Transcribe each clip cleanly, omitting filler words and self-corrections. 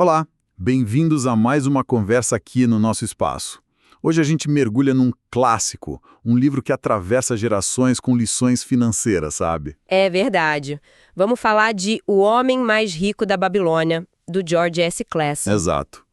Olá, bem-vindos a mais uma conversa aqui no nosso espaço. Hoje a gente mergulha num clássico, um livro que atravessa gerações com lições financeiras, sabe? É verdade. Vamos falar de O Homem Mais Rico da Babilônia, do George S. Clason. Exato.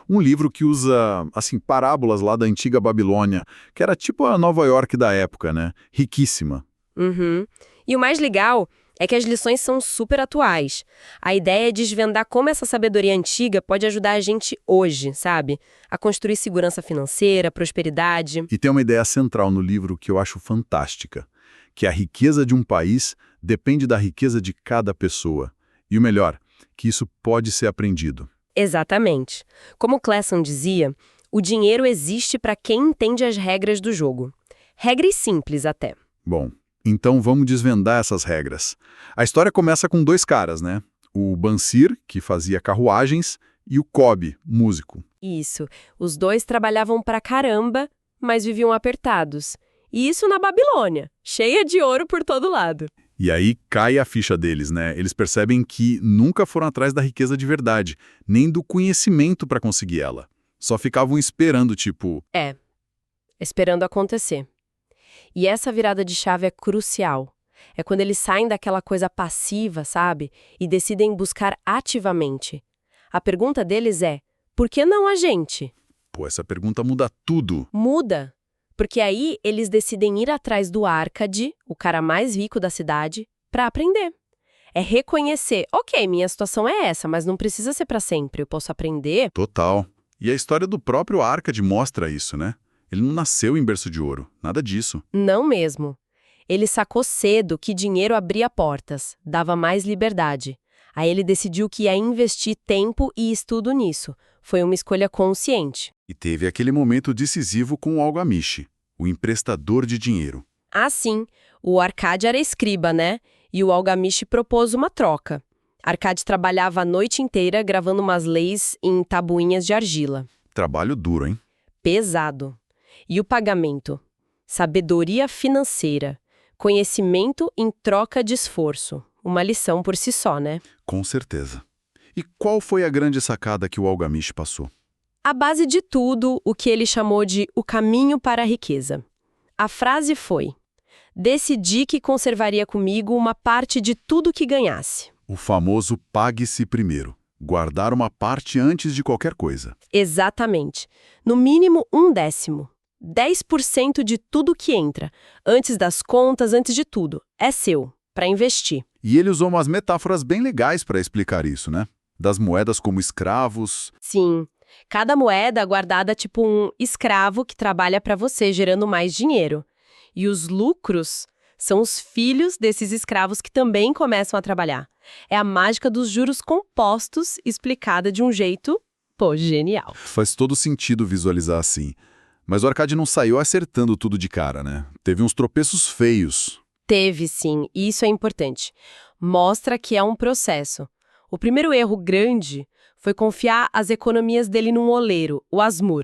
Um livro que usa, parábolas lá da antiga Babilônia, que era tipo a Nova York da época, né? Riquíssima. Uhum. E o mais legal é que as lições são super atuais. A ideia é desvendar como essa sabedoria antiga pode ajudar a gente hoje, sabe? A construir segurança financeira, prosperidade. E tem uma ideia central no livro que eu acho fantástica, que a riqueza de um país depende da riqueza de cada pessoa. E o melhor, que isso pode ser aprendido. Exatamente. Como Clason dizia, o dinheiro existe para quem entende as regras do jogo. Regras simples até. Bom, então vamos desvendar essas regras. A história começa com dois caras, né? O Bansir, que fazia carruagens, e o Kobe, músico. Isso. Os dois trabalhavam pra caramba, mas viviam apertados. E isso na Babilônia, cheia de ouro por todo lado. E aí cai a ficha deles, né? Eles percebem que nunca foram atrás da riqueza de verdade, nem do conhecimento para conseguir ela. Só ficavam esperando, tipo... Esperando acontecer. E essa virada de chave é crucial. É quando eles saem daquela coisa passiva, sabe? E decidem buscar ativamente. A pergunta deles é, por que não a gente? Pô, essa pergunta muda tudo. Muda. Porque aí eles decidem ir atrás do Árcade, o cara mais rico da cidade, para aprender. É reconhecer, ok, minha situação é essa, mas não precisa ser para sempre, eu posso aprender. Total. E a história do próprio Árcade mostra isso, né? Ele não nasceu em berço de ouro, nada disso. Não mesmo. Ele sacou cedo que dinheiro abria portas, dava mais liberdade. Aí ele decidiu que ia investir tempo e estudo nisso. Foi uma escolha consciente. E teve aquele momento decisivo com o Algamish, o emprestador de dinheiro. Ah, sim. O Arcade era escriba, né? E o Algamish propôs uma troca. Arcade trabalhava a noite inteira gravando umas leis em tabuinhas de argila. Trabalho duro, hein? Pesado. E o pagamento? Sabedoria financeira. Conhecimento em troca de esforço. Uma lição por si só, né? Com certeza. E qual foi a grande sacada que o Algamish passou? A base de tudo, o que ele chamou de o caminho para a riqueza. A frase foi: decidi que conservaria comigo uma parte de tudo que ganhasse. O famoso pague-se primeiro. Guardar uma parte antes de qualquer coisa. Exatamente. No mínimo 1/10. 10% de tudo que entra. Antes das contas, antes de tudo. É seu, para investir. E ele usou umas metáforas bem legais para explicar isso, né? Das moedas como escravos. Sim. Cada moeda guardada é tipo um escravo que trabalha para você, gerando mais dinheiro. E os lucros são os filhos desses escravos que também começam a trabalhar. É a mágica dos juros compostos explicada de um jeito, genial. Faz todo sentido visualizar assim. Mas o Arcade não saiu acertando tudo de cara, né? Teve uns tropeços feios. Teve, sim, e isso é importante. Mostra que é um processo. O primeiro erro grande foi confiar as economias dele num oleiro, o Asmur,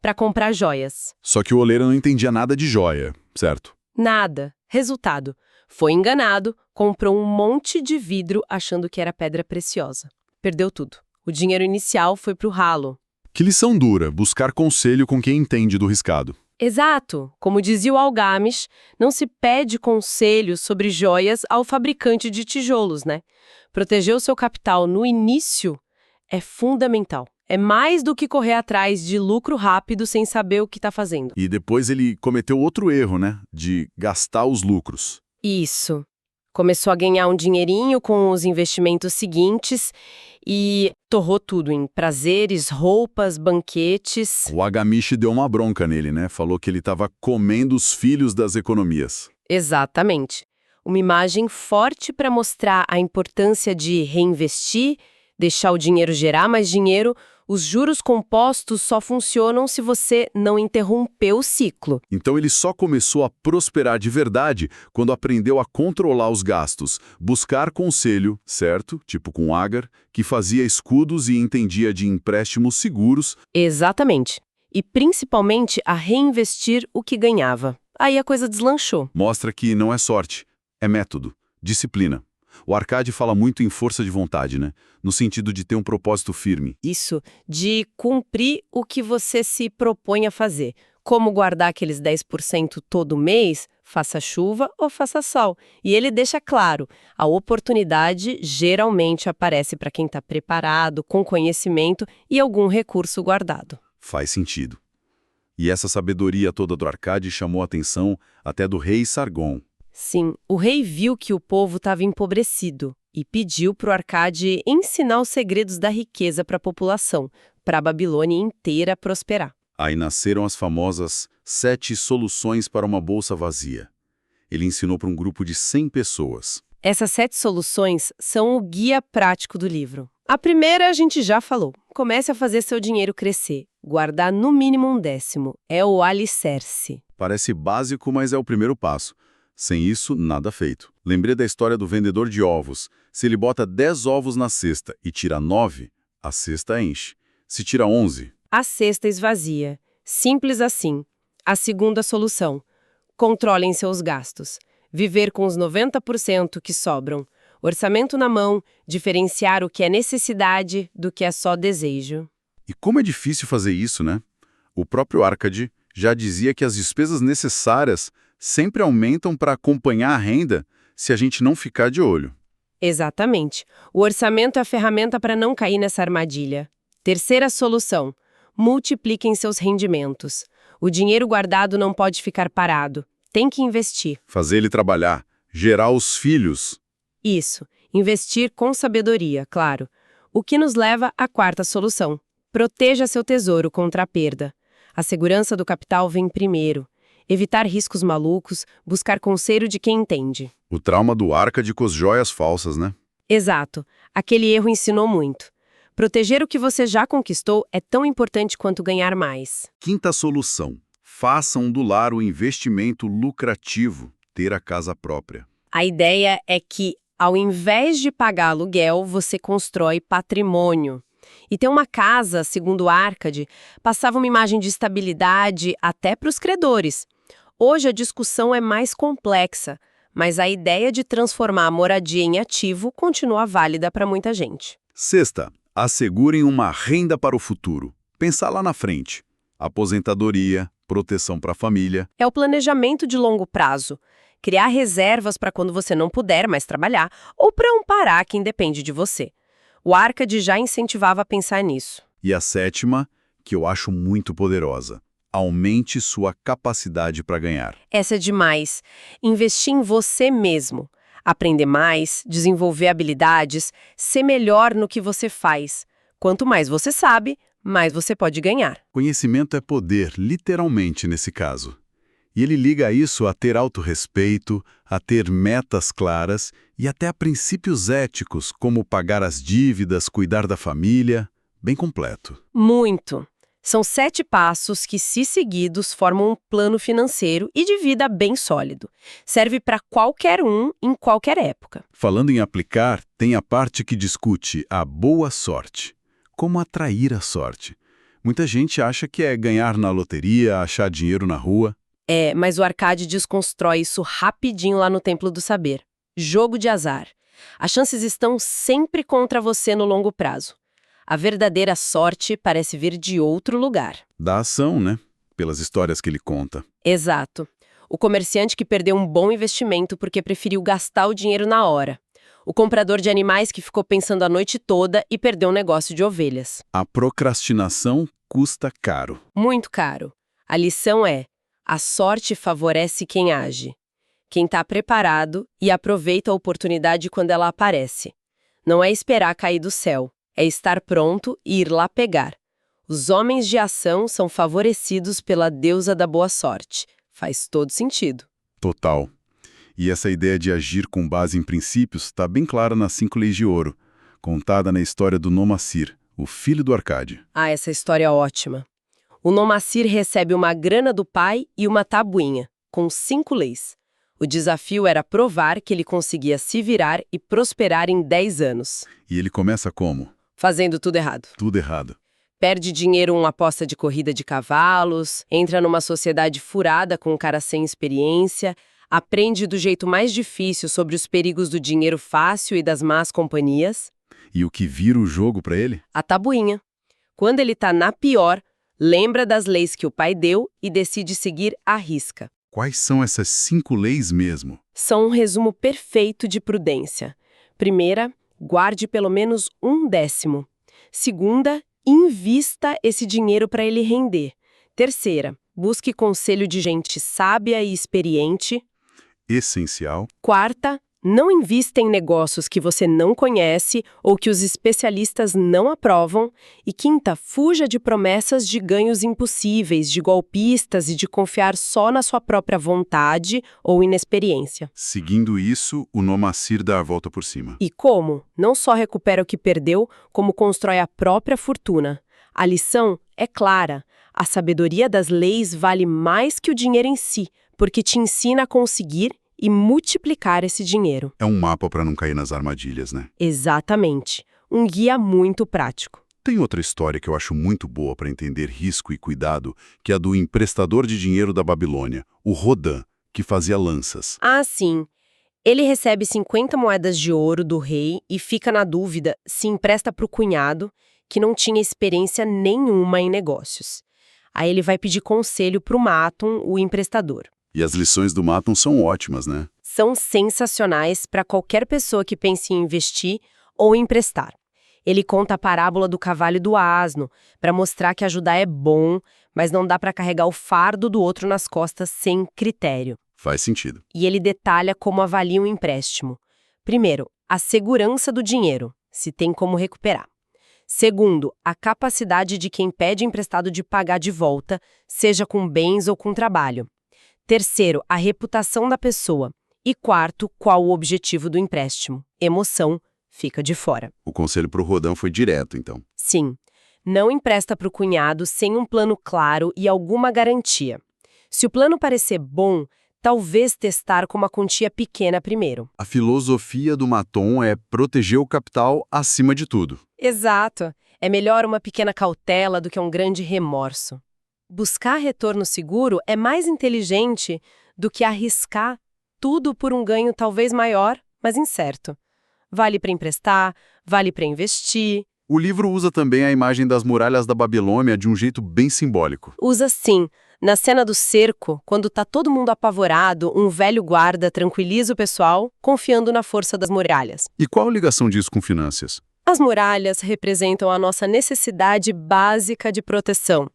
para comprar joias. Só que o oleiro não entendia nada de joia, certo? Nada. Resultado, foi enganado, comprou um monte de vidro achando que era pedra preciosa. Perdeu tudo. O dinheiro inicial foi pro ralo. Que lição dura, buscar conselho com quem entende do riscado. Exato. Como dizia o Algamish, não se pede conselho sobre joias ao fabricante de tijolos, né? Proteger o seu capital no início é fundamental. É mais do que correr atrás de lucro rápido sem saber o que está fazendo. E depois ele cometeu outro erro, né? De gastar os lucros. Isso. Começou a ganhar um dinheirinho com os investimentos seguintes e torrou tudo em prazeres, roupas, banquetes. O Algamish deu uma bronca nele, né? Falou que ele estava comendo os filhos das economias. Exatamente. Uma imagem forte para mostrar a importância de reinvestir, deixar o dinheiro gerar mais dinheiro. Os juros compostos só funcionam se você não interromper o ciclo. Então ele só começou a prosperar de verdade quando aprendeu a controlar os gastos, buscar conselho, certo? Tipo com Agar, que fazia escudos e entendia de empréstimos seguros. Exatamente. E principalmente a reinvestir o que ganhava. Aí a coisa deslanchou. Mostra que não é sorte, é método, disciplina. O Arcade fala muito em força de vontade, né? No sentido de ter um propósito firme. Isso, de cumprir o que você se propõe a fazer. Como guardar aqueles 10% todo mês, faça chuva ou faça sol. E ele deixa claro, a oportunidade geralmente aparece para quem está preparado, com conhecimento e algum recurso guardado. Faz sentido. E essa sabedoria toda do Arcade chamou a atenção até do rei Sargon. Sim, o rei viu que o povo estava empobrecido e pediu para o Arcade ensinar os segredos da riqueza para a população, para a Babilônia inteira prosperar. Aí nasceram as famosas 7 soluções para uma bolsa vazia. Ele ensinou para um grupo de 100 pessoas. Essas 7 soluções são o guia prático do livro. A primeira a gente já falou. Comece a fazer seu dinheiro crescer. Guardar no mínimo 1/10. É o alicerce. Parece básico, mas é o primeiro passo. Sem isso, nada feito. Lembrei da história do vendedor de ovos. Se ele bota 10 ovos na cesta e tira 9, a cesta enche. Se tira 11... A cesta esvazia. Simples assim. A segunda solução. Controlem seus gastos. Viver com os 90% que sobram. Orçamento na mão, diferenciar o que é necessidade do que é só desejo. E como é difícil fazer isso, né? O próprio Arcade já dizia que as despesas necessárias sempre aumentam para acompanhar a renda se a gente não ficar de olho. Exatamente. O orçamento é a ferramenta para não cair nessa armadilha. Terceira solução. Multipliquem seus rendimentos. O dinheiro guardado não pode ficar parado. Tem que investir. Fazer ele trabalhar, gerar os filhos. Isso. Investir com sabedoria, claro. O que nos leva à quarta solução. Proteja seu tesouro contra a perda. A segurança do capital vem primeiro. Evitar riscos malucos, buscar conselho de quem entende. O trauma do Arcade com as joias falsas, né? Exato. Aquele erro ensinou muito. Proteger o que você já conquistou é tão importante quanto ganhar mais. Quinta solução. Façam do lar o investimento lucrativo, ter a casa própria. A ideia é que, ao invés de pagar aluguel, você constrói patrimônio. E ter uma casa, segundo Arcade, passava uma imagem de estabilidade até para os credores. Hoje a discussão é mais complexa, mas a ideia de transformar a moradia em ativo continua válida para muita gente. Sexta, assegurem uma renda para o futuro. Pensar lá na frente. Aposentadoria, proteção para a família. É o planejamento de longo prazo. Criar reservas para quando você não puder mais trabalhar ou para amparar quem depende de você. O Arcade já incentivava a pensar nisso. E a sétima, que eu acho muito poderosa. Aumente sua capacidade para ganhar. Essa é demais. Investir em você mesmo. Aprender mais, desenvolver habilidades, ser melhor no que você faz. Quanto mais você sabe, mais você pode ganhar. Conhecimento é poder, literalmente nesse caso. E ele liga isso a ter autorrespeito, a ter metas claras e até a princípios éticos, como pagar as dívidas, cuidar da família. Bem completo. Muito. São 7 passos que, se seguidos, formam um plano financeiro e de vida bem sólido. Serve para qualquer um, em qualquer época. Falando em aplicar, tem a parte que discute a boa sorte. Como atrair a sorte. Muita gente acha que é ganhar na loteria, achar dinheiro na rua. Mas o Arcade desconstrói isso rapidinho lá no Templo do Saber. Jogo de azar. As chances estão sempre contra você no longo prazo. A verdadeira sorte parece vir de outro lugar. Da ação, né? Pelas histórias que ele conta. Exato. O comerciante que perdeu um bom investimento porque preferiu gastar o dinheiro na hora. O comprador de animais que ficou pensando a noite toda e perdeu um negócio de ovelhas. A procrastinação custa caro. Muito caro. A lição é: a sorte favorece quem age. Quem está preparado e aproveita a oportunidade quando ela aparece. Não é esperar cair do céu. É estar pronto e ir lá pegar. Os homens de ação são favorecidos pela deusa da boa sorte. Faz todo sentido. Total. E essa ideia de agir com base em princípios está bem clara nas 5 leis de ouro, contada na história do Nomacir, o filho do Arcade. Ah, essa história é ótima. O Nomacir recebe uma grana do pai e uma tabuinha, com 5 leis. O desafio era provar que ele conseguia se virar e prosperar em 10 anos. E ele começa como? Fazendo tudo errado. Tudo errado. Perde dinheiro em uma aposta de corrida de cavalos, entra numa sociedade furada com um cara sem experiência, Aprende do jeito mais difícil sobre os perigos do dinheiro fácil e das más companhias. E o que vira o jogo para ele? A tabuinha. Quando ele tá na pior, lembra das leis que o pai deu e decide seguir à risca. Quais são essas 5 leis mesmo? São um resumo perfeito de prudência. Primeira, guarde pelo menos 1/10. Segunda, invista esse dinheiro para ele render. Terceira, busque conselho de gente sábia e experiente. Essencial. Quarta, não invista em negócios que você não conhece ou que os especialistas não aprovam. E quinta, fuja de promessas de ganhos impossíveis, de golpistas e de confiar só na sua própria vontade ou inexperiência. Seguindo isso, o Nomacir dá a volta por cima. E como? Não só recupera o que perdeu, como constrói a própria fortuna. A lição é clara. A sabedoria das leis vale mais que o dinheiro em si, porque te ensina a conseguir e multiplicar esse dinheiro. É um mapa para não cair nas armadilhas, né? Exatamente. Um guia muito prático. Tem outra história que eu acho muito boa para entender risco e cuidado, que é a do emprestador de dinheiro da Babilônia, o Rodan, que fazia lanças. Ah, sim. Ele recebe 50 moedas de ouro do rei e fica na dúvida se empresta para o cunhado, que não tinha experiência nenhuma em negócios. Aí ele vai pedir conselho para o Maton, o emprestador. E as lições do Maton são ótimas, né? São sensacionais para qualquer pessoa que pense em investir ou emprestar. Ele conta a parábola do cavalo e do asno, para mostrar que ajudar é bom, mas não dá para carregar o fardo do outro nas costas sem critério. Faz sentido. E ele detalha como avalia um empréstimo. Primeiro, a segurança do dinheiro, se tem como recuperar. Segundo, a capacidade de quem pede emprestado de pagar de volta, seja com bens ou com trabalho. Terceiro, a reputação da pessoa. E quarto, qual o objetivo do empréstimo. Emoção fica de fora. O conselho para o Rodan foi direto, então. Sim, não empresta para o cunhado sem um plano claro e alguma garantia. Se o plano parecer bom, talvez testar com uma quantia pequena primeiro. A filosofia do Maton é proteger o capital acima de tudo. Exato. É melhor uma pequena cautela do que um grande remorso. Buscar retorno seguro é mais inteligente do que arriscar tudo por um ganho talvez maior, mas incerto. Vale para emprestar, vale para investir. O livro usa também a imagem das muralhas da Babilônia de um jeito bem simbólico. Usa sim. Na cena do cerco, quando tá todo mundo apavorado, um velho guarda tranquiliza o pessoal, confiando na força das muralhas. E qual a ligação disso com finanças? As muralhas representam a nossa necessidade básica de proteção.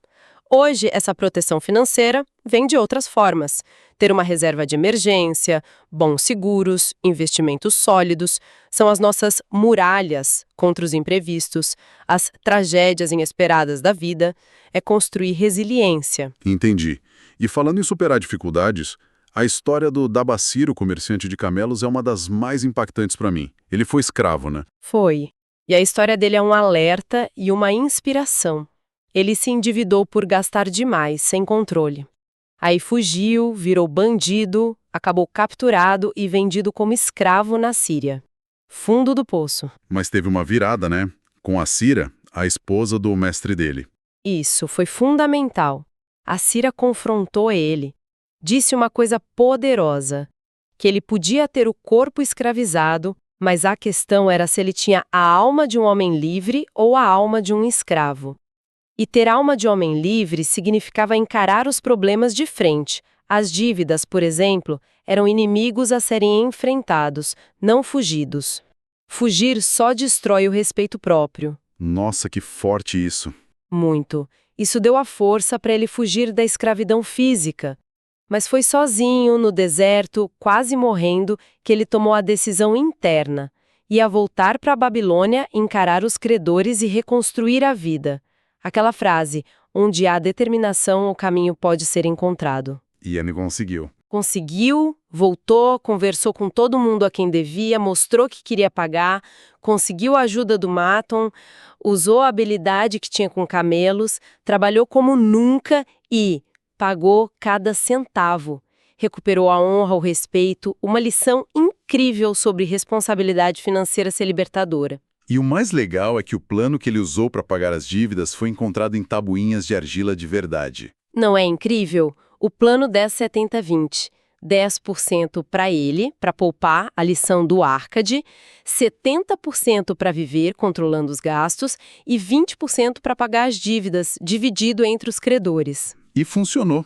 Hoje, essa proteção financeira vem de outras formas. Ter uma reserva de emergência, bons seguros, investimentos sólidos, são as nossas muralhas contra os imprevistos, as tragédias inesperadas da vida, é construir resiliência. Entendi. E falando em superar dificuldades, a história do Dabacir, o comerciante de camelos, é uma das mais impactantes para mim. Ele foi escravo, né? Foi. E a história dele é um alerta e uma inspiração. Ele se endividou por gastar demais, sem controle. Aí fugiu, virou bandido, acabou capturado e vendido como escravo na Síria. Fundo do poço. Mas teve uma virada, né? Com a Cira, a esposa do mestre dele. Isso, foi fundamental. A Cira confrontou ele. Disse uma coisa poderosa, que ele podia ter o corpo escravizado, mas a questão era se ele tinha a alma de um homem livre ou a alma de um escravo. E ter alma de homem livre significava encarar os problemas de frente. As dívidas, por exemplo, eram inimigos a serem enfrentados, não fugidos. Fugir só destrói o respeito próprio. Nossa, que forte isso. Muito. Isso deu a força para ele fugir da escravidão física. Mas foi sozinho, no deserto, quase morrendo, que ele tomou a decisão interna. Ia voltar para a Babilônia, encarar os credores e reconstruir a vida. Aquela frase, onde há determinação, o caminho pode ser encontrado. E ele conseguiu. Conseguiu, voltou, conversou com todo mundo a quem devia, mostrou que queria pagar, conseguiu a ajuda do Maton, usou a habilidade que tinha com camelos, trabalhou como nunca e pagou cada centavo. Recuperou a honra, o respeito, uma lição incrível sobre responsabilidade financeira ser libertadora. E o mais legal é que o plano que ele usou para pagar as dívidas foi encontrado em tabuinhas de argila de verdade. Não é incrível? O plano 10-70-20. 10% para ele, para poupar, a lição do Arcade, 70% para viver, controlando os gastos, e 20% para pagar as dívidas, dividido entre os credores. E funcionou.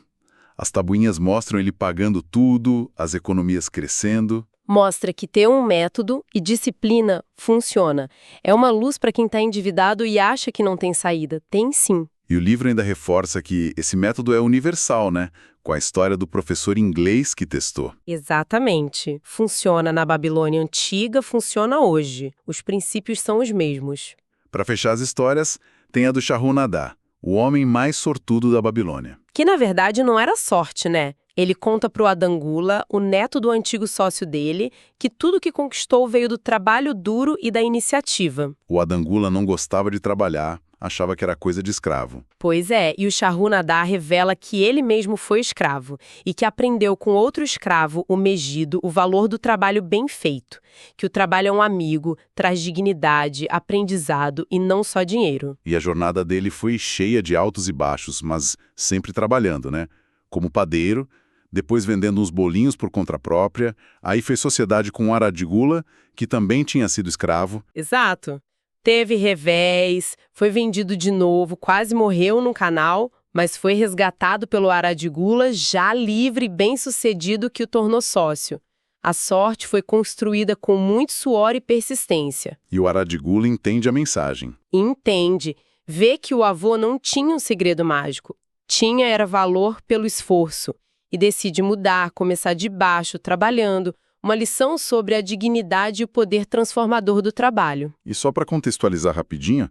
As tabuinhas mostram ele pagando tudo, as economias crescendo. Mostra que ter um método e disciplina funciona. É uma luz para quem está endividado e acha que não tem saída. Tem sim. E o livro ainda reforça que esse método é universal, né? Com a história do professor inglês que testou. Exatamente. Funciona na Babilônia antiga, funciona hoje. Os princípios são os mesmos. Para fechar as histórias, tem a do Shahunadá, o homem mais sortudo da Babilônia. Que na verdade não era sorte, né? Ele conta para o Adangula, o neto do antigo sócio dele, que tudo que conquistou veio do trabalho duro e da iniciativa. O Adangula não gostava de trabalhar, achava que era coisa de escravo. Pois é, e o Shahunadá revela que ele mesmo foi escravo e que aprendeu com outro escravo, o Megido, o valor do trabalho bem feito, que o trabalho é um amigo, traz dignidade, aprendizado e não só dinheiro. E a jornada dele foi cheia de altos e baixos, mas sempre trabalhando, né? Como padeiro, depois vendendo uns bolinhos por conta própria, aí fez sociedade com o Aradigula, que também tinha sido escravo. Exato. Teve revés, foi vendido de novo, quase morreu no canal, mas foi resgatado pelo Aradigula, já livre e bem-sucedido, que o tornou sócio. A sorte foi construída com muito suor e persistência. E o Aradigula entende a mensagem. Entende. Vê que o avô não tinha um segredo mágico. Tinha era valor pelo esforço. E decide mudar, começar de baixo, trabalhando. Uma lição sobre a dignidade e o poder transformador do trabalho. E só para contextualizar rapidinho,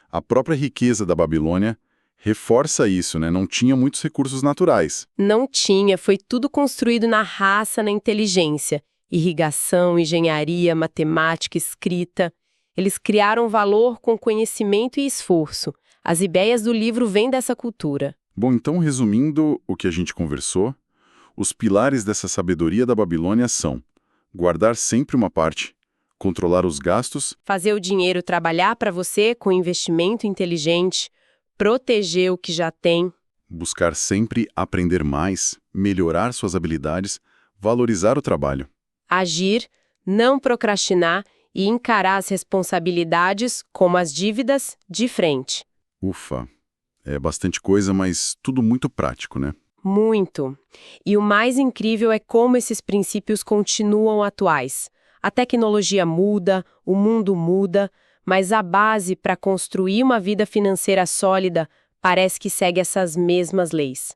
a própria riqueza da Babilônia reforça isso, né? Não tinha muitos recursos naturais. Não tinha, foi tudo construído na raça, na inteligência. Irrigação, engenharia, matemática, escrita. Eles criaram valor com conhecimento e esforço. As ideias do livro vêm dessa cultura. Bom, então, resumindo o que a gente conversou, os pilares dessa sabedoria da Babilônia são: guardar sempre uma parte, controlar os gastos, fazer o dinheiro trabalhar para você com investimento inteligente, proteger o que já tem, buscar sempre aprender mais, melhorar suas habilidades, valorizar o trabalho. Agir, não procrastinar e encarar as responsabilidades, como as dívidas, de frente. Ufa, é bastante coisa, mas tudo muito prático, né? Muito. E o mais incrível é como esses princípios continuam atuais. A tecnologia muda, o mundo muda, mas a base para construir uma vida financeira sólida parece que segue essas mesmas leis.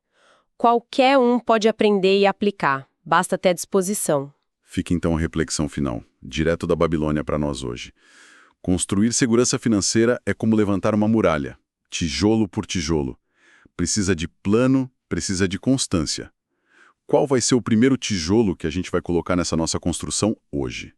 Qualquer um pode aprender e aplicar, basta ter disposição. Fica então a reflexão final, direto da Babilônia para nós hoje. Construir segurança financeira é como levantar uma muralha, tijolo por tijolo. Precisa de plano, precisa de constância. Qual vai ser o primeiro tijolo que a gente vai colocar nessa nossa construção hoje?